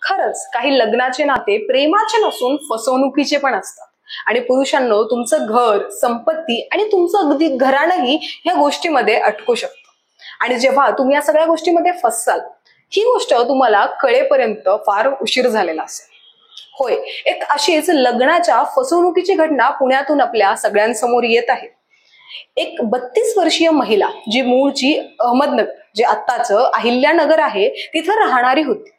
खरंच काही लग्नाचे नाते प्रेमाचे नसून फसवणुकीचे पण असतात। आणि पुरुषांनो, तुमचं घर, संपत्ती आणि तुमचं अगदी घराणंही ह्या गोष्टीमध्ये अटकू शकतं। आणि जेव्हा तुम्ही या सगळ्या गोष्टीमध्ये फससाल, ही गोष्ट तुम्हाला कळेपर्यंत फार उशीर झालेला असेल। होय, एक अशीच लग्नाच्या फसवणुकीची घटना पुण्यातून आपल्या सगळ्यांसमोर येत आहे। एक 32 वर्षीय महिला, जी मूळची अहमदनगर, जे आत्ताचं अहिल्यानगर आहे, तिथं राहणारी होती।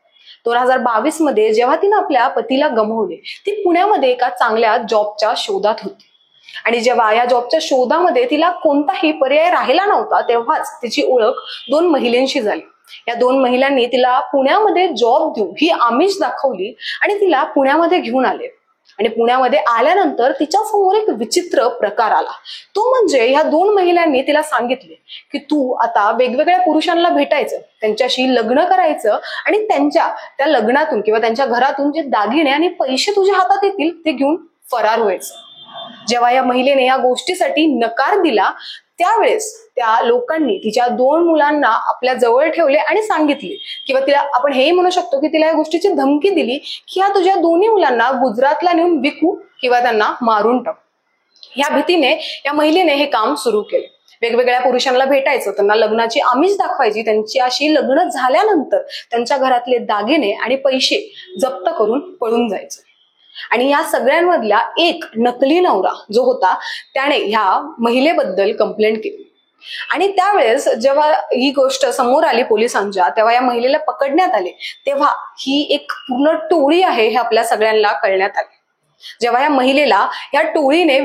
2022 मध्ये जेव्हा तिने आपल्या पतीला गमावले, ती पुण्यामध्ये एका चांगल्या जॉबच्या शोधात होती। आणि जेव्हा या जॉबच्या शोधामध्ये तिला कोणताही पर्याय राहिला नव्हता, तेव्हाच तिची ओळख 2 महिलांशी झाली। या 2 महिलांनी तिला पुण्यामध्ये जॉब देऊ ही आमिष दाखवली आणि तिला पुण्यामध्ये घेऊन आले। आणि पुण्यामध्ये आल्यानंतर तिच्या समोर एक विचित्र प्रकार आला। तो म्हणजे ह्या 2 महिलांनी तिला सांगितले की तू आता वेगवेगळ्या पुरुषांना भेटायचं, त्यांच्याशी लग्न करायचं आणि त्या लग्नातून किंवा त्यांच्या घरातून जे दागिने आणि पैसे तुझ्या हातात येतील ते घेऊन फरार व्हायचं। जेव्हा या महिलेने या गोष्टीसाठी नकार दिला, त्यावेळेस त्या लोकांनी तिच्या 2 मुलांना आपल्या जवळ ठेवले आणि सांगितले किंवा तिला आपण हेही म्हणू शकतो की तिला या गोष्टीची धमकी दिली की या तुझ्या 2 मुलांना गुजरातला नेऊन विकू किंवा त्यांना मारून टाक। या भीतीने या महिलेने हे काम सुरू केले। वेगवेगळ्या पुरुषांना भेटायचं, त्यांना लग्नाची आमिष दाखवायची, त्यांच्याशी लग्न झाल्यानंतर त्यांच्या घरातले दागिने आणि पैसे जप्त करून पळून जायचं। आणि या सगळ्यांमधला एक नकली नवरा जो होता, त्याने ह्या महिलेबद्दल कंप्लेंट केली। आणि त्यावेळेस जेव्हा ही गोष्ट समोर आली पोलिसांच्या, तेव्हा या महिलेला पकडण्यात आले, तेव्हा ही एक पूर्ण टोळी आहे हे आपल्या सगळ्यांना कळण्यात आले। जेव्हा या महिलेला या टोळीने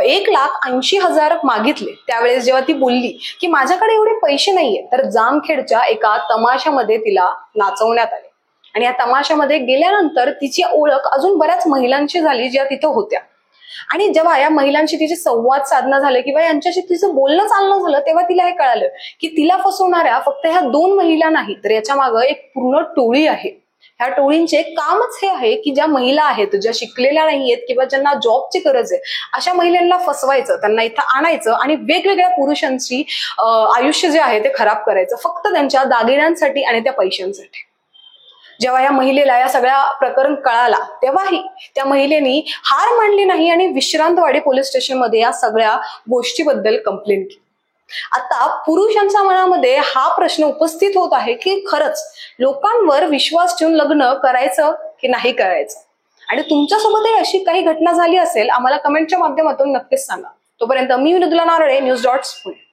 1,80,000 मागितले, त्यावेळेस जेव्हा ती बोलली की माझ्याकडे एवढे पैसे नाहीये, तर जामखेडच्या एका तमाशामध्ये तिला नाचवण्यात आले। आणि या तमाशामध्ये गेल्यानंतर तिची ओळख अजून बऱ्याच महिलांशी झाली, ज्या तिथं होत्या। आणि जेव्हा या महिलांशी तिचे संवाद साधणं झालं किंवा यांच्याशी तिचं बोलणं चालणं झालं, तेव्हा तिला हे कळालं की तिला फसवणाऱ्या फक्त ह्या 2 महिला नाहीत, तर याच्या मागे एक पूर्ण टोळी आहे। ह्या टोळींचे कामच हे आहे की ज्या महिला आहेत, ज्या शिकलेल्या नाहीयेत किंवा ज्यांना जॉबची गरज आहे, अशा महिलांना फसवायचं, त्यांना इथं आणायचं आणि वेगवेगळ्या पुरुषांची आयुष्य जे आहे ते खराब करायचं, फक्त त्यांच्या दागिन्यांसाठी आणि त्या पैशांसाठी। जेव्हा या महिलेला या सगळ्या प्रकरण कळाला, तेव्हाही त्या महिलेनी हार मानली नाही आणि विश्रांतवाडी पोलीस स्टेशनमध्ये या सगळ्या गोष्टीबद्दल कंप्लेंट केली। आता पुरुषांच्या मनामध्ये हा प्रश्न उपस्थित होत आहे की खरंच लोकांवर विश्वास ठेवून लग्न करायचं की नाही करायचं। आणि तुमच्यासोबतही अशी काही घटना झाली असेल, आम्हाला कमेंटच्या माध्यमातून नक्कीच सांगा। तोपर्यंत मी मृदुला नारळे, न्यूज डॉट्स पुणे।